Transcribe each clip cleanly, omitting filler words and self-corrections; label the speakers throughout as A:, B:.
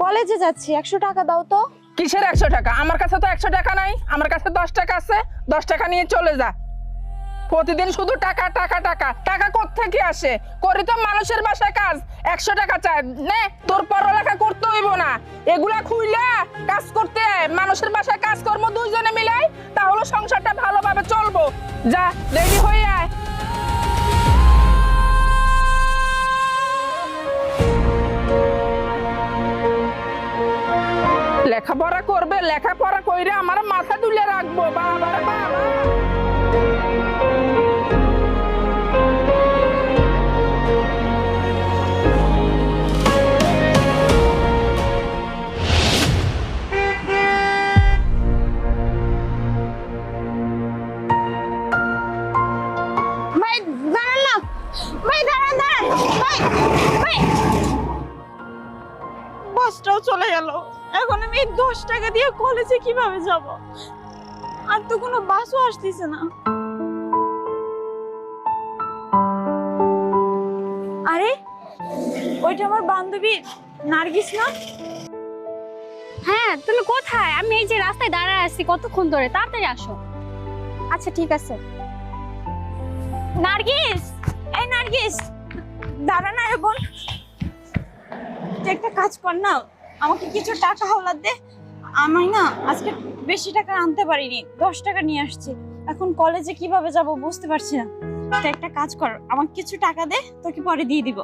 A: কলেজে যাচ্ছি, 100 টাকা দাও তো।
B: কিসের 100 টাকা? আমার কাছে তো 100 টাকা নাই, আমার কাছে 10 টাকা আছে। 10 টাকা নিয়ে চলে যা। প্রতিদিন শুধু টাকা টাকা টাকা টাকা কোত্থেকে আসে? করি তো মানুষের বাসায় কাজ, 100 টাকা চাই নে। তোর পড়ালেখা করতে হইব না, এগুলা খুইলা কাজ করতে আয়। মানুষের বাসায় কাজ কর্ম দুইজনে মিলাই, তাহলে সংসারটা ভালোভাবে চলবো। যা, রেডি হয়ে আয়। লেখাপড়া করবে, লেখাপড়া কইরে আমার মাথা তুলে রাখবো। বাবা রে বাবা।
A: ভাই দাঁড়ান না, ভাই দাঁড়ান দাঁড়ান, ভাই ভাই। বাসটাও চলে গেল, এখন আমি 10 টাকা দিয়ে কলেজে কিভাবে যাব? আর তো কোনো বাসও আসতেছে না। আরে ওইটা আমার বান্ধবী নার্গিস না?
C: হ্যাঁ, তুমি কোথায়? আমি এই যে রাস্তায় দাঁড়ায় আছি কতক্ষণ ধরে, তাড়াতাড়ি আসো।
A: আচ্ছা ঠিক আছে। নার্গিস, এই নার্গিস দাঁড়া না রে বোন, তুই একটা কাজ কর না, আমাকে কিছু টাকা হাওলাত দে। আমি না আজকে বেশি টাকা আনতে পারিনি, 10 টাকা নিয়ে আসছি। এখন কলেজে কিভাবে যাব বুঝতে পারছি না। তুই একটা কাজ কর, আমাকে কিছু টাকা দে, তোকে পরে দিয়ে দিব।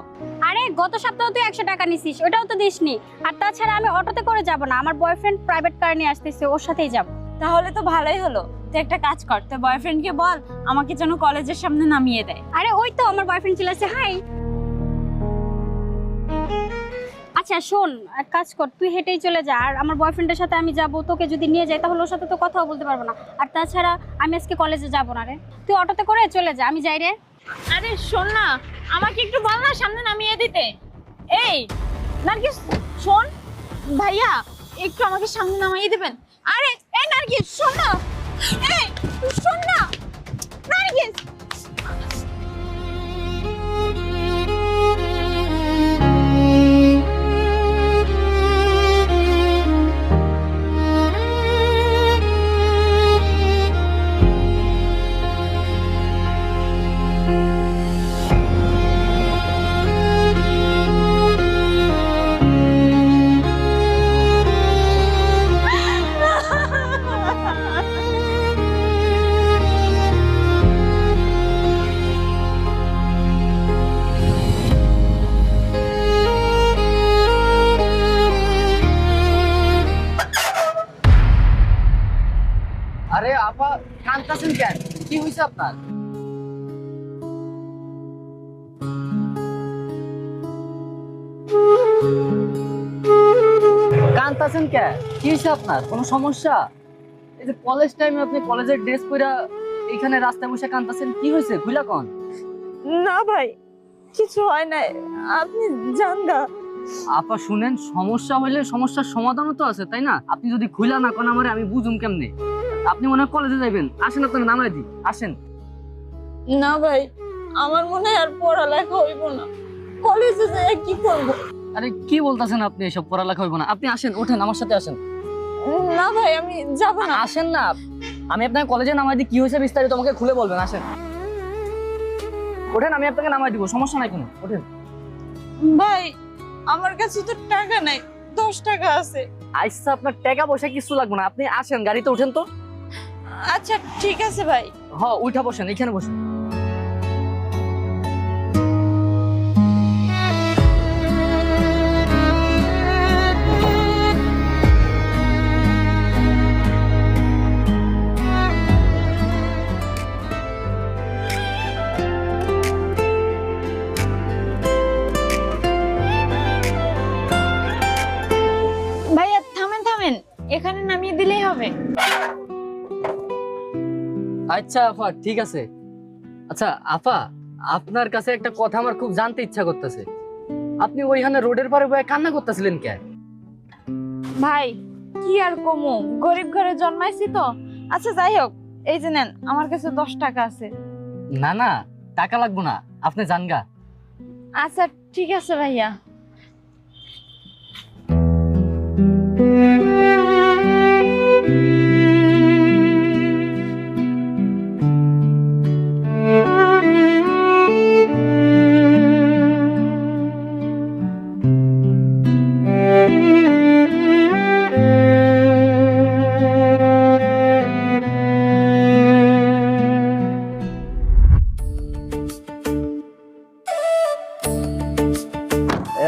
C: আরে গত সপ্তাহে তুই 100 টাকা নিছিস, ওটাও তো দিসনি। আর তাছাড়া আমি অটোতে করে যাব না, আমার বয়ফ্রেন্ড প্রাইভেট কার নিয়ে আসতেছে, ওর সাথেই যাব।
A: তাহলে তো ভালোই হলো। তুই একটা কাজ কর, তোর বয়ফ্রেন্ডকে বল আমাকে যেন কলেজের সামনে নামিয়ে দেয়।
C: আরে ওই তো আমার বয়ফ্রেন্ড চলে আসছে। হাই। আচ্ছা শোন, এক কাজ কর, তুই হেঁটেই চলে যা। আর আমার বয়ফ্রেন্ডের সাথে আমি যাব, তোকে যদি নিয়ে যাই তাহলে ওর সাথে তো কথাও বলতে পারবো না। আর তাছাড়া আমি আজকে কলেজে যাব না রে, তুই অটোতে করে চলে যা, আমি যাই রে।
A: আরে শোন না, আমাকে একটু বল না সামনে নামিয়ে দিতে। এই নার্গিস শোন, ভাইয়া একটু আমাকে সামনে নামিয়ে দিবেন। আরে এই নার্গিস শোন না, এই শোন না নার্গিস।
D: আরে আপা, কাঁদতেছেন কেন? কি হয়েছে আপনার? কাঁদতেছেন কেন? কি হয়েছে আপনার? কোনো সমস্যা? এই যে কলেজ টাইমে আপনি কলেজের ড্রেস পরে এইখানে রাস্তায় বসে কাঁদতেছেন, কি হয়েছে? খুইলা কোন?
A: না ভাই, কিছু হয় নাই, আপনি যান গা।
D: আপা শুনেন, সমস্যা হইলে সমস্যার সমাধানও তো আছে, তাই না? আপনি যদি খুইলা না কোন আমারে, আমি বুঝুম কেমনে? আপনি মনে হয় কলেজে যাবেন, আসেন আপনার নামাই দিই, আসেন।
A: না ভাই, আমার মনে হয় আর পড়ালেখা হইব না, কলেজে যাই কি করব?
D: আরে কি বলতেছেন আপনি? এসব পড়ালেখা হইব না? আপনি আসেন, ওঠেন আমার সাথে আসেন।
A: না ভাই আমি যাব না।
D: আসেন না, আমি আপনাকে কলেজে নামাই দিই, কি হয়েছে বিস্তারিত আমাকে খুলে বলবেন। আসেন, ওঠেন, আমি আপনাকে নামাই দিব, সমস্যা নাই কোনো, ওঠেন।
A: ভাই আমার কাছে তো টাকা নাই, 10 টাকা আছে।
D: আচ্ছা, আপনার টাকা পয়সা কিছু লাগবে না, আপনি আসেন, গাড়িতে ওঠেন তো।
A: আচ্ছা ঠিক আছে ভাই।
D: হ্যাঁ, উঠা বসেন, এখানে বসেন।
A: ভাইয়া থামেন থামেন, এখানে নামিয়ে দিলেই হবে।
D: আচ্ছা আফা, ঠিক আছে। আচ্ছা আফা, আপনার কাছে একটা কথা আমার খুব জানতে ইচ্ছা করতেছে। আপনি ওইখানে রোডের পারে বসে কান্না করতেছিলেন কেন?
A: ভাই কি আর কমু, গরিব ঘরে জন্মাইছি তো। আচ্ছা যাই হোক, এই যে নেন, আমার কাছে 10 টাকা আছে।
D: না না, টাকা লাগবে না, আপনি যান গা।
A: আচ্ছা ঠিক আছে ভাইয়া।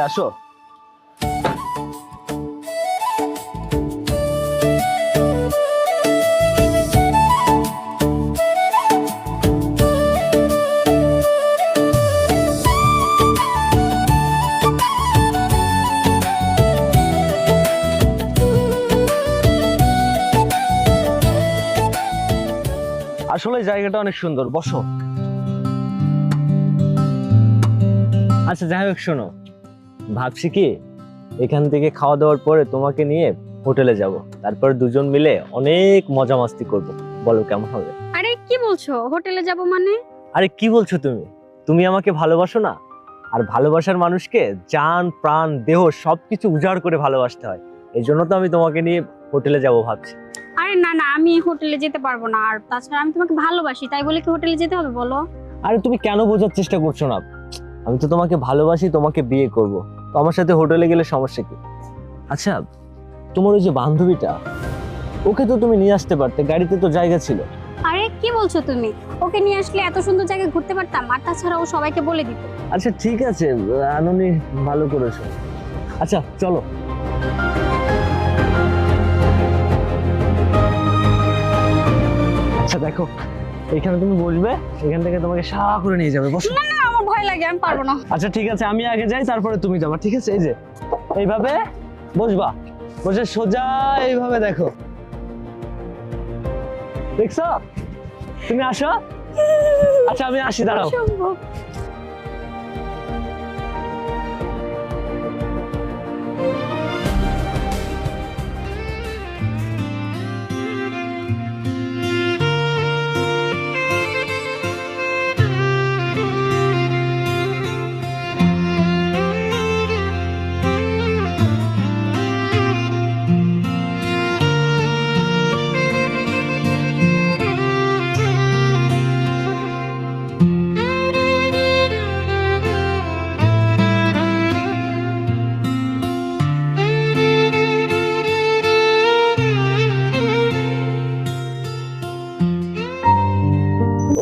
E: আসো। আসলে জায়গাটা অনেক সুন্দর, বসো। আচ্ছা যাই হোক, শোনো, ভাবছি কি এখান থেকে খাওয়া দাওয়ার পরে তোমাকে নিয়ে হোটেলে যাব, তারপর দুজন মিলে অনেক মজা মাস্তি করব। বলো কেমন হবে?
C: আরে কি বলছো, হোটেলে যাব মানে?
E: আরে কি বলছো তুমি? তুমি আমাকে ভালোবাসো না? আর ভালোবাসার মানুষকে জান প্রাণ দেহ সবকিছু উজাড় করে ভালোবাসতে হয়। এই জন্য তো আমি তোমাকে নিয়ে হোটেলে যাব ভাবছি।
C: আরে না না, আমি হোটেলে যেতে পারবো না। আর তাছাড়া আমি তোমাকে ভালোবাসি, তাই বলে কি হোটেলে যেতে হবে বলো?
E: আরে তুমি কেন বোঝার চেষ্টা করছো না? আমি তো তোমাকে ভালোবাসি, তোমাকে বিয়ে করব, তো আমার সাথে হোটেলে গেলে সমস্যা কি? আচ্ছা তোমার ওই যে বান্ধবীটা, ওকে তো তুমি নিয়ে আসতে পারতে, গাড়িতে তো জায়গা ছিল।
C: আরে কি বলছো তুমি? ওকে নিয়ে আসলে এত সুন্দর জায়গায় ঘুরতে পারতাম। আর তাছাড়া ও সবাইকে বলে দিত।
E: আচ্ছা ঠিক আছে, আননি ভালো করেছো। আচ্ছা চলো। আচ্ছা দেখো, এখানে তুমি বসবে, এখান থেকে তোমাকে সারা করে নিয়ে যাবে, বসো।
C: না না, আমার ভয় লাগে, আমি পারবো না।
E: আচ্ছা ঠিক আছে, আমি আগে যাই, তারপরে তুমি যাবা, ঠিক আছে? এই যে এইভাবে বসবা, বসে সোজা এইভাবে দেখো, দেখছো? তুমি আসো। আচ্ছা আমি আসি, দাঁড়াও।
C: অসম্ভব।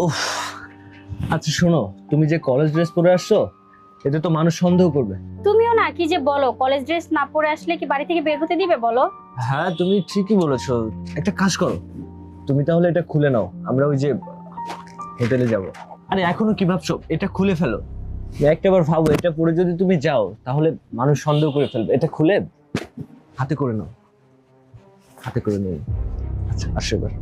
E: উফ, আচ্ছা শোনো, তুমি যে কলেজ ড্রেস পরে আসছো, এতে তো মানুষ সন্দেহ করবে।
C: তুমিও না কি যে বলো, কলেজ ড্রেস না পরে আসলে কি বাড়ি থেকে বের হতে দিবে বলো?
E: হ্যাঁ তুমি ঠিকই বলেছো, একটা কাজ করো, তুমি তাহলে এটা খুলে নাও, আমরা ওই যে হোটেলে যাব। আরে এখনো কি ভাবছো? এটা খুলে ফেলো, একটাবার ভাবো, এটা পরে যদি তুমি যাও তাহলে মানুষ সন্দেহ করে ফেলবে। এটা খুলে হাতে করে নাও, হাতে করে নিও। আচ্ছা আসো এবার।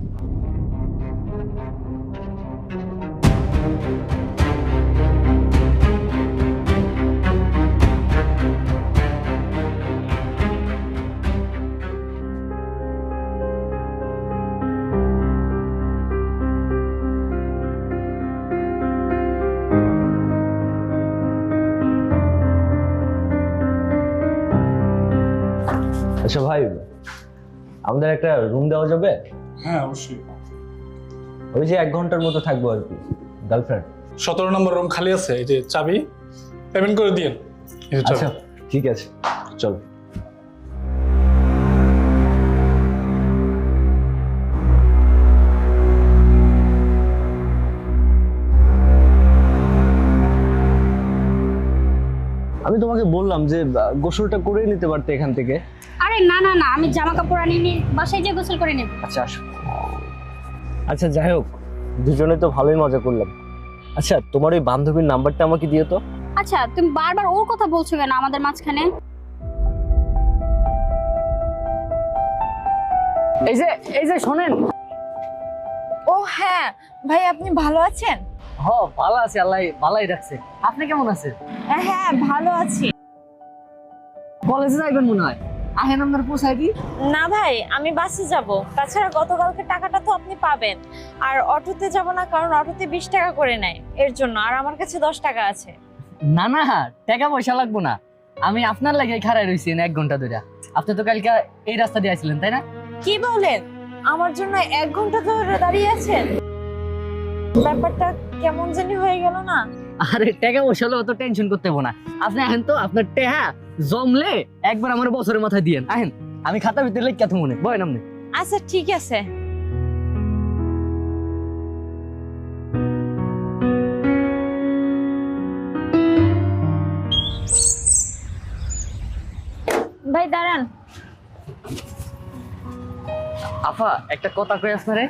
E: আচ্ছা ভাই, আমাদের একটা রুম দেওয়া যাবে?
F: হ্যাঁ অবশ্যই।
E: ওই যে 1 ঘন্টার মতো থাকবো আর কি, গার্লফ্রেন্ড।
F: 17 নম্বর রুম খালি আছে, এই যে চাবি, পেমেন্ট করে দিন।
E: আচ্ছা ঠিক আছে, চলো। আমি তোমাকে বললাম যে গোসলটা করেই নিতে পারতে এখান থেকে।
C: আরে না না না, আমি জামা কাপড় আনিনি, বাসায় গিয়ে গোসল করে নেব।
E: আচ্ছা আসো। আচ্ছা যাই হোক, দুজনে তো ভালোই মজা করলাম। আচ্ছা তোমার ওই বান্ধবীর নাম্বারটা আমাকে দিও তো।
C: আচ্ছা তুমি বারবার ওর কথা বলছো কেন আমাদের মাঝখানে?
D: এই যে শোনেন।
A: ও হ্যাঁ ভাই, আপনি ভালো আছেন?
D: হ, ভালো আছি, আল্লাহ ভালোই রাখছে। আপনি কেমন আছেন?
A: হ্যাঁ ভালো আছি।
D: কলেজে যাইবেন মনে হয়, আহেন আপনার পোষাই দি।
A: না ভাই, আমি বাসে যাব। তাছাড়া গতকালকে টাকাটা তো আপনি পাবেন। আর অটোতে যাব না, কারণ অটোতে 20 টাকা করে নেয়, এর জন্য। আর আমার কাছে 10 টাকা আছে।
D: না না, টাকা পয়সা লাগবো না, আমি আপনার লাগে খাড়াই রইছি 1 ঘন্টা ধরে। আপনি তো কালকে এই রাস্তা দিয়ে আসছিলেন তাই না?
A: কি বলেন? আমার জন্য 1 ঘন্টা ধরে দাঁড়িয়ে আছেন? ব্যাপারটা কেমন জানি হয়ে গেল না?
D: আরে টাকা পয়সা হলে অত টেনশন করতে হবে না। আপনি আহেন তো, আপনার টেহা জমলে একবার আমার বছরের মাথায় দিয়েন। আহেন, আমি খাতা ভিতরে লিখে তো মনে বয় নামনে।
A: আচ্ছা ঠিক আছে। ভাই দাঁড়ান।
D: আফা একটা কথা কই আপনারে।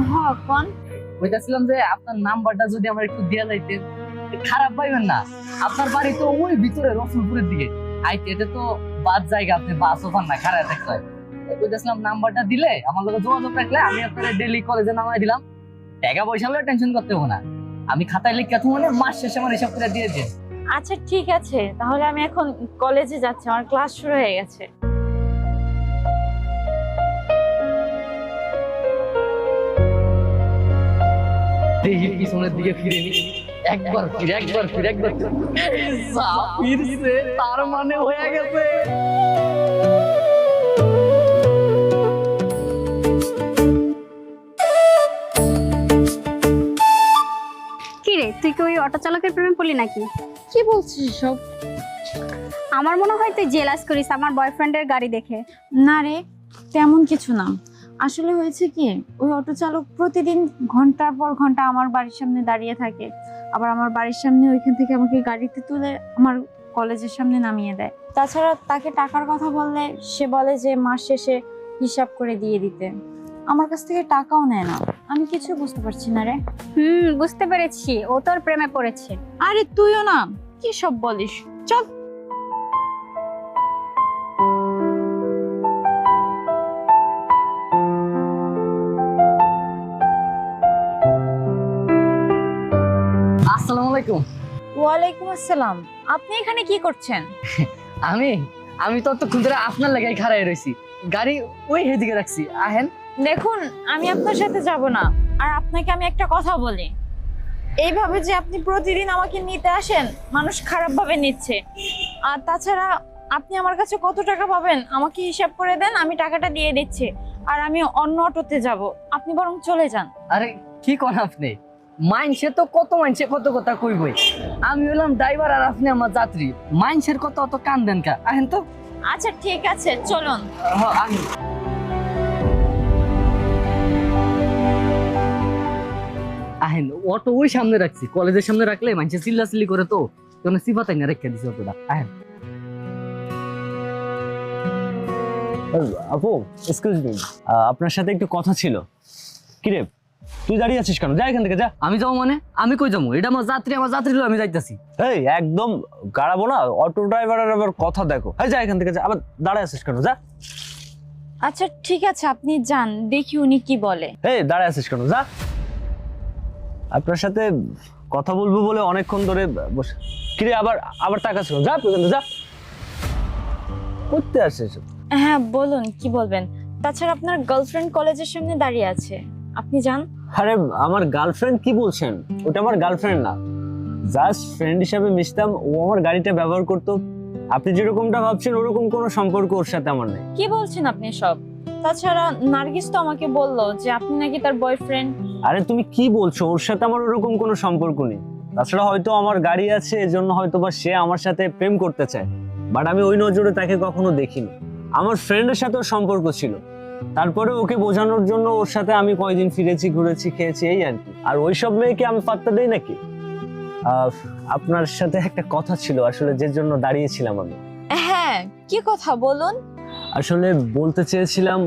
A: হ্যাঁ কোন?
D: কইতাছিলাম যে আপনার নাম্বারটা যদি আমার একটু দেয়া যাইতেন, খারাপ পাইবেন না। আপনার বাড়ি তো ওই ভিতরে রসুলপুরের দিকে, আইতে এটা তো বাদ জায়গা, আপনি বাসও পান না, খারাপ থাকতে হয়। কইতাছিলাম নাম্বারটা দিলে আমার লগে যোগাযোগ রাখলে আমি আপনার ডেইলি কলেজে নামাই দিলাম। টাকা পয়সা হলে টেনশন করতে হবে না, আমি খাতায় লিখে তো মানে মাস শেষে আমার হিসাব করে দিয়ে দিন।
A: আচ্ছা ঠিক আছে, তাহলে আমি এখন কলেজে যাচ্ছি, আমার ক্লাস শুরু হয়ে গেছে।
D: দেখি পিছনের দিকে ফিরে নি, একবার ফিরে ফিরছে, তার মানে হয়ে গেছে।
C: কি রে, তুই কি ওই অটো চালকের প্রেমে পড়লি নাকি?
A: কি বলছিস সব?
C: আমার মনে হয় তুই জেলাস করিস আমার বয়ফ্রেন্ডের গাড়ি দেখে।
A: না রে, তেমন কিছু না। আসলে হয়েছে কি, ওই অটো চালক প্রতিদিন ঘন্টার পর ঘন্টা আমার বাড়ির সামনে দাঁড়িয়ে থাকে, আবার আমার বাড়ির সামনে ওইখান থেকে আমাকে গাড়িতে তুলে আমার কলেজের সামনে নামিয়ে দেয়। তাছাড়া তাকে টাকার কথা বললে সে বলে যে মাস শেষে হিসাব করে দিয়ে দিতে। আমার কাছ থেকে টাকাও নেয় না। আমি কিছু বুঝতে পারছি না রে।
C: বুঝতে পেরেছি, ও তোর প্রেমে পড়েছে।
A: আরে তুইও না, কি সব বলিস? চল।
D: আসসালামু আলাইকুম।
A: ওয়ালাইকুম আসসালাম। আপনি এখানে কি করছেন?
D: আমি তো ততক্ষণ ধরে আপনার লাগাই খাড়াই রয়েছি, গাড়ি ওই হেদিকে রাখছি। আহেন।
A: দেখুন, আমি আপনার সাথে যাব না। আর আপনাকে আমি একটা কথা বলি, এইভাবে যে আপনি প্রতিদিন আমাকে নিতে আসেন, মানুষ খারাপ ভাবে নিচ্ছে। আর তাছাড়া আপনি আমার কাছে কত টাকা পাবেন আমাকে হিসাব করে দেন, আমি টাকাটা দিয়ে দিচ্ছি। আর আমি অন্য অটোতে যাব, আপনি বরং চলে যান।
D: আরে কি করেন আপনি? মাইনসে তো কত মাইনসে কত কথা কইবই, আমি হলাম ড্রাইভার আর আপনি আমার যাত্রী। মাইনসের কত অত কান দেন কা? আহেন তো।
A: আচ্ছা ঠিক আছে, চলুন।
D: আহেন। আহেন, অটো ওই সামনে রাখছি, কলেজের সামনে রাখলে মাইনসে চিল্লাচিল্লি করে তো, কোনো সিফাতাই না রেখে দিছি অতটা। আহেন।
E: আপু এক্সকিউজ মি, আপনার সাথে একটু কথা ছিল। কিরে তুই দাঁড়িয়ে আছিস কেন? যা এখান থেকে যা।
D: আমি যাবো মানে? আমি কই যাবো? এটা আমার যাত্রী হলো, আমি যাইতাছি।
E: এই একদম গাড়াবো না, অটো ড্রাইভারের আবার কথা দেখো। এই যা এখান থেকে যা, আবার দাঁড়ায় আছিস কেন? যা।
A: আচ্ছা ঠিক আছে, আপনি যান, দেখি উনি কি বলে।
E: এই দাঁড়ায় আছিস কেন? যা। আপনার সাথে কথা বলবো বলে অনেকক্ষণ ধরে বসে। কিরে আবার আবার তাকাস কেন? যা তুই এখান থেকে যা। করতে আসিস?
A: হ্যাঁ বলুন, কি বলবেন? তাছাড়া আপনার গার্লফ্রেন্ড কলেজের সামনে দাঁড়িয়ে আছে, আপনি যান।
E: আরে আমার গার্লফ্রেন্ড কি বলছেন? ওটা আমার গার্লফ্রেন্ড না, জাস্ট ফ্রেন্ড হিসাবে মিশতাম। ও আমার গাড়িটা ব্যবহার করতো। আপনি যেরকমটা ভাবছেন ওরকম কোনো সম্পর্ক ওর সাথে আমার নেই।
A: কি বলছেন আপনি সব? তাছাড়া নার্গিস তো আমাকে বললো যে আপনি নাকি তার বয়ফ্রেন্ড।
E: আরে তুমি কি বলছো? ওর সাথে আমার ওরকম কোনো সম্পর্ক নেই। তাছাড়া হয়তো আমার গাড়ি আছে, এজন্য হয়তো বা সে আমার সাথে প্রেম করতে চায়, বাট আমি ওই নজরে তাকে কখনো দেখিনি। আমার ফ্রেন্ডের সাথে ওর সম্পর্ক ছিল, তারপরে ওকে বোঝানোর জন্য ওর সাথে আমি কয়দিন ফিরেছি, ঘুরেছি, খেয়েছি, এই আর কি। আর ওইসব মেয়েকে আমি পাত্তা দেই নাকি? আপনার সাথে একটা কথা ছিল আসলে, যে জন্য দাঁড়িয়েছিলাম আমি।
A: হ্যাঁ, কি কথা বলুন।
E: আসলে বলতে চেয়েছিলাম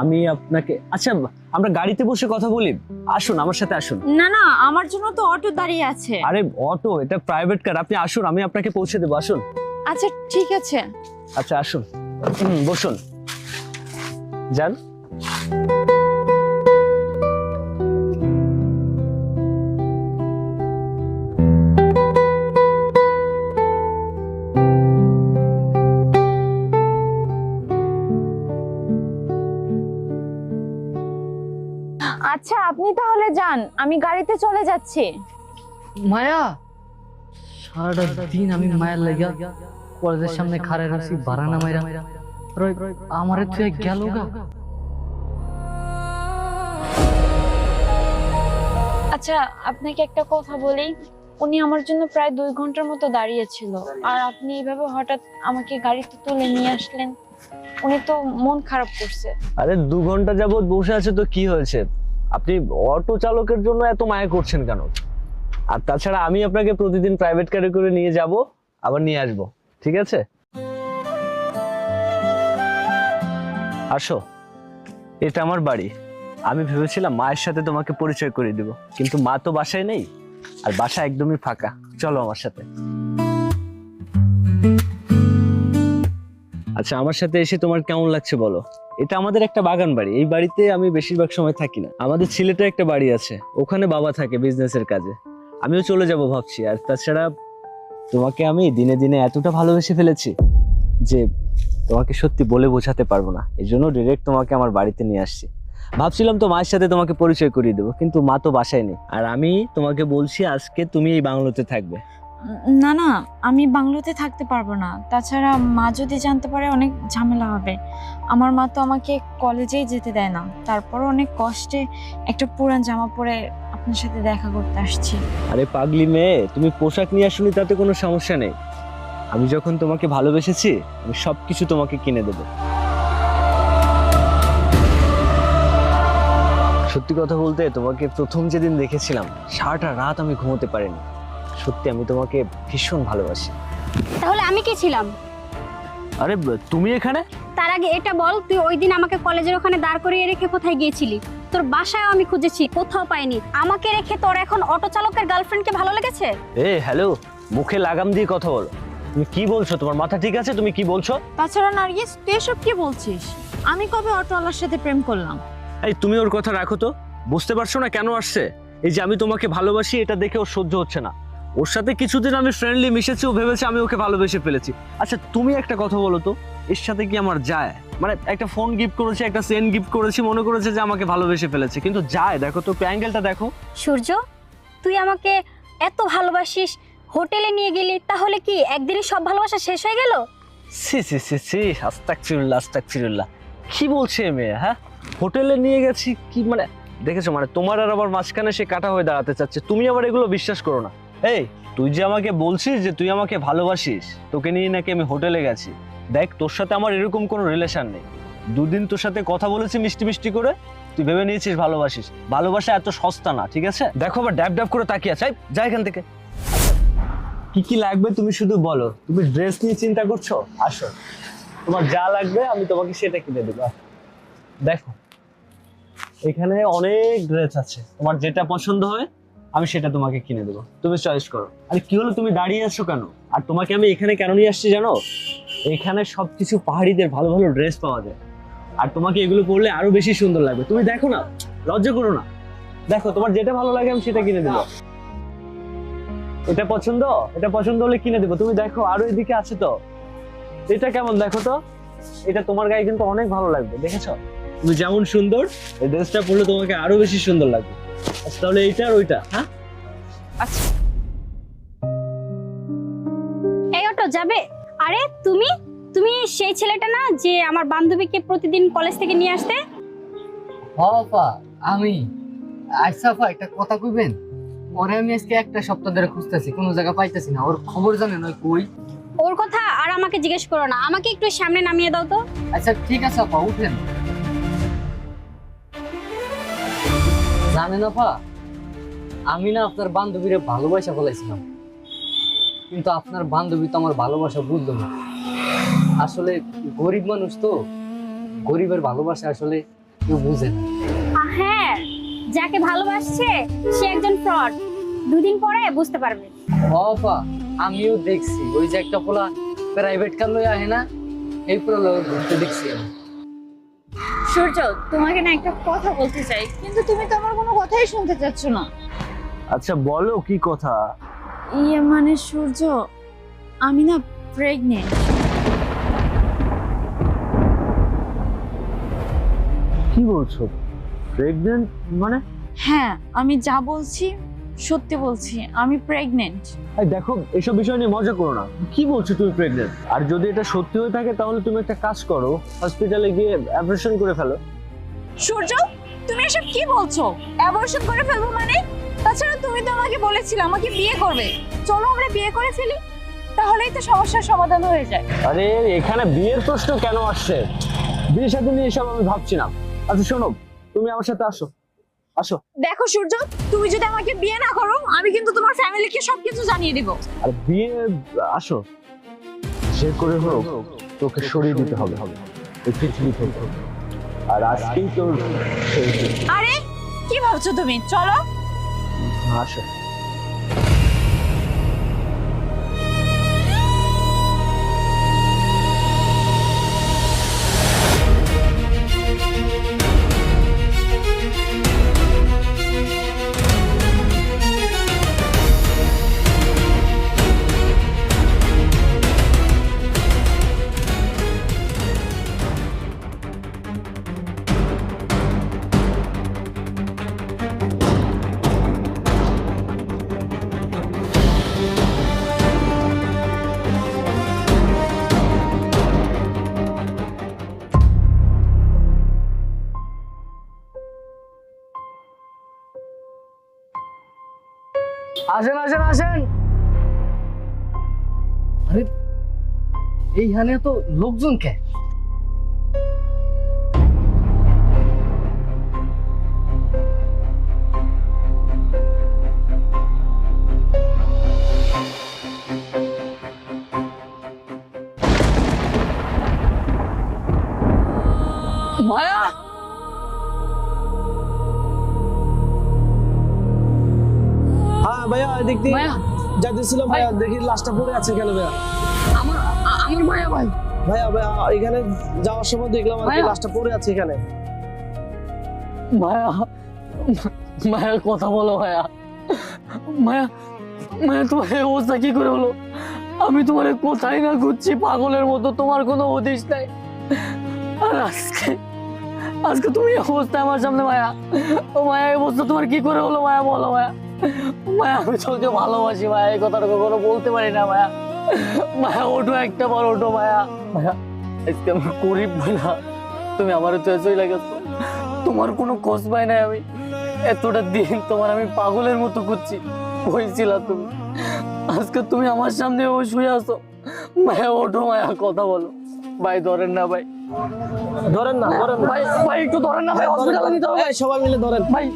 E: আমি আপনাকে, আচ্ছা আমরা গাড়িতে বসে কথা বলি, আসুন আমার সাথে আসুন।
A: না না, আমার জন্য তো অটো দাঁড়িয়ে আছে।
E: আরে অটো, এটা প্রাইভেট কার, আপনি আসুন, আমি আপনাকে পৌঁছে দেবো, আসুন।
A: আচ্ছা ঠিক আছে।
E: আচ্ছা আসুন, বসুন, যান।
A: আচ্ছা আপনি তাহলে যান, আমি গাড়িতে চলে যাচ্ছি।
D: মায়া, সারাটা দিন আমি মায়ের লাগা কলেজের সামনে খাড়ায় রয়েছি, বারানা মাইরা। আমারে তুই গেল গা।
A: আচ্ছা আপনাকে একটা কথা বলি, উনি আমার জন্য প্রায় 2 ঘন্টার মতো দাঁড়িয়েছিল, আর আপনি এইভাবে হঠাৎ আমাকে গাড়িতে তুলে নিয়ে আসলেন। উনি তো মন খারাপ করছে।
E: আরে 2 ঘন্টা যাবত বসে আছে তো কি হয়েছে? আপনি অটো চালকের জন্য এত মায়া করছেন কেন? আর তাছাড়া আমি আপনাকে প্রতিদিন প্রাইভেট কারে করে নিয়ে যাব, আবার নিয়ে আসব, ঠিক আছে? আসো, এটা আমার বাড়ি। আমি ভেবেছিলাম মায়ের সাথে তোমাকে পরিচয় করে দিব, কিন্তু মা তো বাসায় নেই, আর বাসা একদমই ফাঁকা। চলো আমার সাথে। আচ্ছা, আমার সাথে এসে তোমার কেমন লাগছে বলো? এটা আমাদের একটা বাগান বাড়ি। এই বাড়িতে আমি বেশিরভাগ সময় থাকি না। আমাদের ছেলেটা একটা বাড়ি আছে, ওখানে বাবা থাকে বিজনেসের কাজে। আমিও চলে যাব ভাবছি। আর তাছাড়া তোমাকে আমি দিনে দিনে এতটা ভালোবেসে ফেলেছি যে তোমাকে সত্যি বলে বোঝাতে পারবো না। এই জন্য ডিরেক্ট তোমাকে আমার বাড়িতে নিয়ে আসছি। ভাবছিলাম তো মায়ের সাথে তোমাকে পরিচয় করিয়ে দেবো, কিন্তু মা তো বাসায় নেই। আর আমি তোমাকে বলছি আজকে তুমি এই বাংলোতে থাকবে।
A: না না, আমি বাংলোতে থাকতে পারবো না। তাছাড়া মা যদি জানতে পারে অনেক ঝামেলা হবে। আমার মা তো আমাকে কলেজেই যেতে দেয় না। তারপরও অনেক কষ্টে একটা পুরান জামা পরে আপনার সাথে দেখা করতে আসছি।
E: আরে পাগলি মেয়ে, তুমি পোশাক নিয়ে আসুনি তাতে কোনো সমস্যা নেই। আমি যখন তোমাকে ভালোবেসেছি, আমি সবকিছু তোমাকে কিনে দেবো। সত্যি কথা বলতে, তোমাকে প্রথম যেদিন দেখেছিলাম সারাটা রাত আমি ঘুমোতে পারিনি। সত্যি আমি তোমাকে ভীষণ ভালোবাসি।
C: তাহলে আমি কি ছিলাম?
E: আরে তুমি এখানে?
C: তার আগে এটা বল, তুই ওই দিন আমাকে কলেজের ওখানে দাঁড় করিয়ে রেখে কোথায় গিয়েছিলি? তোর বাসায় আমি খুঁজেছি, কোথাও পাইনি। আমাকে রেখে তোর এখন অটো চালকের গার্লফ্রেন্ডকে ভালো লেগেছে?
E: হ্যালো, মুখে লাগাম দিয়ে কথা বলো। তুমি কি বলছো? তোমার মাথা ঠিক আছে? তুমি কি বলছো?
A: তাছাড়া নার্গিস, তুই এসব কি বলছিস? আমি কবে অটোওয়ালার সাথে প্রেম করলাম?
E: এই তুমি ওর কথা রাখো তো। বুঝতে পারছো না কেন আসছে? এই যে আমি তোমাকে ভালোবাসি, এটা দেখে ওর সহ্য হচ্ছে না। ওর সাথে কিছুদিন আমি ফ্রেন্ডলি মিশেছি, ও ভেবেছে আমি ওকে ভালোবেসে ফেলেছি। আচ্ছা তুমি একটা কথা বলো তো, এর সাথে কি আমার যায়? মানে একটা ফোন গিফট করেছি, একটা চেন গিফট করেছি, মনে করেছে যে আমাকে ভালোবেসে ফেলেছে, কিন্তু যায় দেখো তো, অ্যাঙ্গেলটা দেখো।
C: সূর্য, তুই আমাকে এত ভালোবাসিস, হোটেলে নিয়ে গেলি, তাহলে কি একদিনই সব ভালোবাসা শেষ হয়ে গেল?
E: সি সি সি সি, আস্তাগফিরুল্লাহ আস্তাগফিরুল্লাহ। কি বলছে এ মেয়ে? হ্যাঁ, হোটেলে নিয়ে গেছি কি মানে? দেখেছো, মানে তোমার আর আবার মাঝখানে সে কাটা হয়ে দাঁড়াতে চাচ্ছে। তুমি আবার এগুলো বিশ্বাস করো না। এই, তুই যে আমাকে বলছিস যে তুই আমাকে ভালোবাসিস, তোকে নিয়ে নাকি আমি হোটেলে গেছি। দেখ, তোর সাথে আমার এরকম কোনো রিলেশন নেই। 2 দিন তোর সাথে কথা বলেছি মিষ্টি মিষ্টি করে, তুই ভেবে নিয়েছিস ভালোবাসিস। ভালোবাসা এত সস্তা না, ঠিক আছে? দেখো আবার ড্যাব ড্যাব করে তাকিয়ে আছে। যা এখান থেকে। কি কি লাগবে তুমি শুধু বলো। তুমি ড্রেস নিয়ে চিন্তা করছো? আসো, তোমার যা লাগবে আমি তোমাকে সেটা কিনে দেবো। দেখো, এখানে অনেক ড্রেস আছে, তোমার যেটা পছন্দ হয় আমি সেটা তোমাকে কিনে দেবো। তুমি চয়েস করো। আরে কি হলো, তুমি দাঁড়িয়ে আছো কেন? আর তোমাকে আমি এখানে কেন নিয়ে আসছি জানো? এখানে সবকিছু পাহাড়িদের ভালো ভালো ড্রেস পাওয়া যায়, আর তোমাকে এগুলো পরলে আরো বেশি সুন্দর লাগবে। তুমি দেখো না, লজ্জা করো না। দেখো, তোমার যেটা ভালো লাগে আমি সেটা কিনে দেবো। এটা পছন্দ? এটা পছন্দ হলে কিনে দেবো। তুমি দেখো, আরো এদিকে আছে তো। এটা কেমন দেখো তো, এটা তোমার গায়ে কিন্তু অনেক ভালো লাগবে। দেখেছো তুমি যেমন সুন্দর, এই ড্রেসটা পরলে তোমাকে আরো বেশি সুন্দর লাগবে। আচ্ছা তাহলে এইটা আর ওইটা। হ্যাঁ
B: আচ্ছা,
C: এই অটো যাবে? আরে তুমি তুমি সেই ছেলেটা না যে আমার বান্ধবীকে প্রতিদিন কলেজ থেকে নিয়ে আসতে?
D: হপা, আমি। আচ্ছা আপা, একটা কথা কইবেন? ওরে আমি আজকে একটা সপ্তাহ ধরে খুঁজতেছি, কোনো জায়গা পাইতেছি না। ওর খবর জানেন ওই কই?
C: ওর কথা আর আমাকে জিজ্ঞেস করো না, আমাকে একটু সামনে নামিয়ে দাও তো।
D: আচ্ছা ঠিক আছে আপা, উঠেন। জানেন আপা, আমি না আপনার বান্ধবীরে ভালোবাসা ফেলাইছিলাম, কিন্তু আপনার বান্ধবী তো আমার ভালোবাসা বুঝলো না। আসলে গরিব মানুষ তো, গরিবের ভালোবাসা আসলে কেউ বুঝে না।
C: হ্যাঁ, যাকে ভালোবাসছে সে একজন ফ্রড। 2 দিন পরে বুঝতে পারবে।
D: আপা, আমিও দেখছি ওই যে একটা পোলা প্রাইভেট কার লয়ে আহে না, এই পোলা ঘুরতে দেখছি আমি।
A: সূর্য, তোমাকে না একটা কথা বলতে চাই, কিন্তু তুমি তো আমার কোনো কথাই শুনতে চাচ্ছ না।
E: আচ্ছা বলো কি কথা।
A: ইয়ে মানে সূর্য, আমি না প্রেগনেন্ট।
E: কি বলছো? প্রেগন্যান্ট মানে?
A: হ্যাঁ, আমি যা বলছি সত্যি বলছি আমি প্রেগনেন্ট।
E: এই দেখো, এসব বিষয় নিয়ে মজা করো না। কি বলছো তুমি প্রেগনেন্ট? আর যদি এটা সত্যি হয়ে থাকে তাহলে তুমি একটা কাজ করো, হসপিটালে গিয়ে অপারেশন করে ফেলো।
A: সূর্য, তুমি এসব কি বলছো? অ্যাবর্শন করে ফেলবো মানে? তাছাড়া তুমি তো আমাকে বলেছিলে আমাকে বিয়ে করবে। চলো আমরা বিয়ে করে ফেলি, তাহলেই তো সমস্যার সমাধান হয়ে যায়।
E: আরে এখানে বিয়ের প্রশ্ন কেন আসছে? বিয়ের সাথে নিয়ে এসব আমি ভাবছি না। আচ্ছা শোনো, তুমি আমার সাথে আসো। আসো।
A: দেখো সূর্য, তুমি যদি আমাকে বিয়ে না করো আমি কিন্তু তোমার ফ্যামিলিকে সবকিছু জানিয়ে দিব।
E: আর বিয়ে, আসো, সে করে হোক তোকে সরিয়ে দিতে হবে এই পৃথিবী থেকে। আর আজকেই তোর শেষ দিন।
A: আরে কি ভাবছো তুমি? চলো।
E: আসো।
D: আসেন আসেন আসেন। আরে এইখানে তো লোকজন কে? মায়া,
G: হ্যাঁ ভাইয়া, এদিক দিয়ে
D: মায়া,
G: যাইতেছিলাম ভাইয়া, দেখি লাশটা পড়ে আছে কেন ভাইয়া?
D: আমার আমার মায়া ভাই।
G: ভাইয়া ভাইয়া এখানে যাওয়ার সময় দেখলাম আর কি
D: ভাইয়া।
G: লাশটা পড়ে আছে এখানে।
D: মায়া, মায়া কথা বলো মায়া। মায়া, মায়া তোমার এই অবস্থা কি করে হলো? আমি তোমার কোথায় না খুঁজছি পাগলের মতো, তোমার কোনো হদিস নাই। আর আজকে আজকে তুমি এই অবস্থা আমার সামনে মায়া। ও মায়া, এই অবস্থা তোমার কি করে হলো মায়া? বলো মায়া। মায়া, আমি তোকে ভালোবাসি মায়া, এই কথাটা কখনো বলতে পারি না মায়া। মায়া ওঠো, একটা বার ওঠো মায়া। মায়া, আজকে আমি গরিব না, তুমি আমার তো এসেই লাগেছো, তোমার কোনো খোঁজ পাই নাই আমি। এতটা দিন তোমার আমি পাগলের মতো খুঁজছি, হয়েছিল তুমি। আজকে তুমি আমার সামনে ও শুয়ে আছো। মায়া ওঠো মায়া, কথা বলো। ভাই ধরেন না ভাই,
G: ধরেন না, ধরেন না।
D: ভাই ভাই একটু ধরেন না ভাই, হসপিটালে নিতে হবে
G: এই, সবাই মিলে ধরেন
D: ভাই।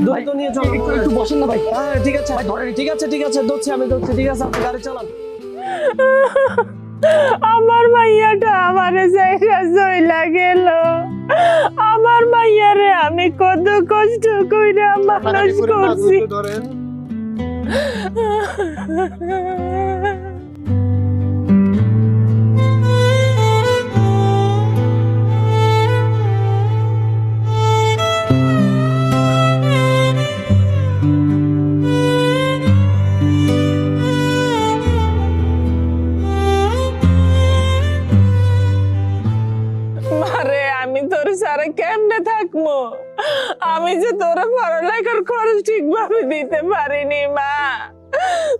G: দ্রুত নিয়ে চলো।
D: একটু একটু বসেন না ভাই।
G: হ্যাঁ ঠিক আছে
D: ভাই, ধরেন।
G: ঠিক আছে ধরছি, আমি ধরছি। ঠিক আছে, আপনি গাড়ি চালান।
B: আমার মাইয়াটা আমারে জায়গা জইলা গেল। আমার মাইয়ারে আমি কত কষ্ট কইরা মানুষ করছি। মারে, আমি তোর সারা কেমনে থাকবো? আমি যে তোর পড়ালেখার খরচ ঠিকভাবে দিতে পারিনি মা।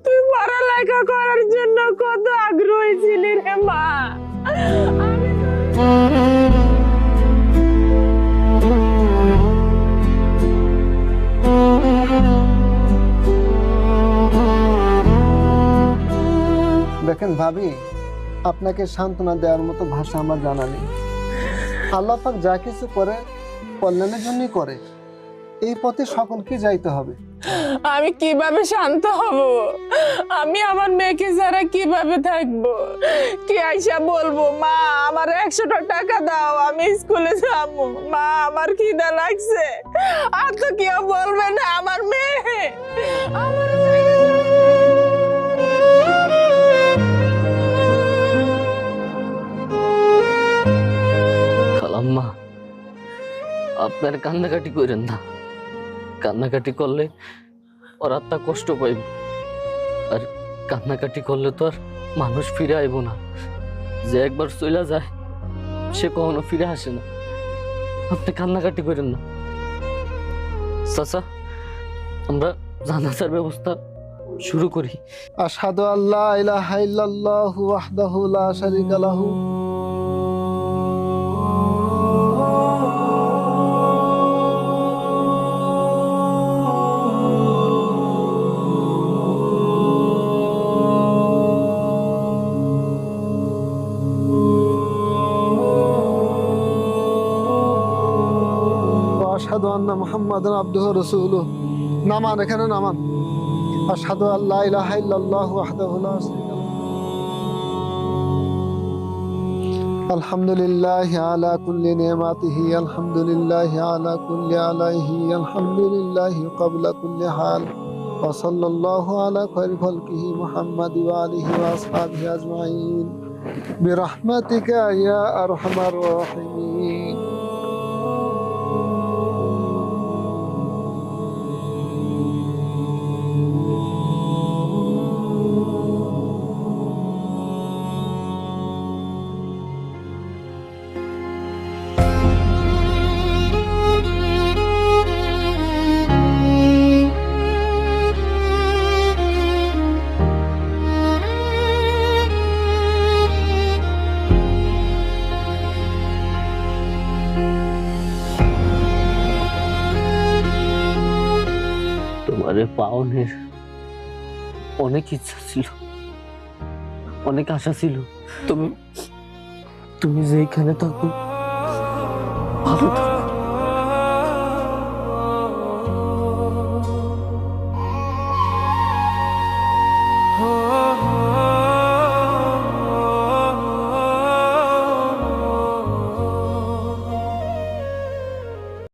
B: তুই পড়ালেখা করার জন্য কত আগ্রহী ছিলি রে মা।
H: দেখেন ভাবি, আপনাকে সান্ত্বনা দেওয়ার মতো ভাষা আমার জানা নেই। আল্লাহ পাক যা কিছু করে কল্যাণের জন্যই করে। এই পথে সকলকে যাইতে হবে।
B: আমি কিভাবে শান্ত হব? আমি আমার মেয়েকে ছাড়া কিভাবে থাকবো? কি আইসা বলবো, মা আমার 100 টাকা দাও, আমি স্কুলে যাবো। মা আমার খিদা লাগছে। আর তো কেউ বলবে না আমার মেয়ে। আমার
D: খালাম্মা, আপনার কান্নাকাটি করেন না। কান্নাকাটি করলে ওর আত্মা কষ্ট পাইব। আর কান্নাকাটি করলে তো আর মানুষ ফিরে আইব না। যে একবার চলে যায় সে কখনো ফিরে আসে না। আপনি কান্নাকাটি করেন না চাচা, আমরা জানাজার ব্যবস্থা শুরু করি।
H: আশহাদু আল্লা ইলাহা ইল্লাল্লাহু ওয়াহদাহু লা শারীকা লাহু ওয়া আশহাদু আন্না মুহাম্মাদান আবদুহু ওয়া রাসূলুহু। নামান, এখানে নামান। আশহাদু আল্লা ইলাহা ইল্লাল্লাহু ওয়াহদাহু লা শারীকা লাহু আলহামদুলিল্লাহি আলা কুল্লি নি'মাতিহি আলহামদুলিল্লাহি আলা কুল্লি আলাইহি আলহামদুলিল্লাহি ক্বাবলা কুল্লি হাল ওয়া সাল্লাল্লাহু আলা খায়রি খালকিহি মুহাম্মাদি ওয়া আলিহি ওয়া আসহাবিহি আজমাইন বিরহমাতিকা ইয়া আরহামার রাহিমিন।
D: তোমারে পাওনের অনেক ইচ্ছা ছিল, অনেক আশা ছিল। তুমি যেখানে থাকো ভালো থাকো।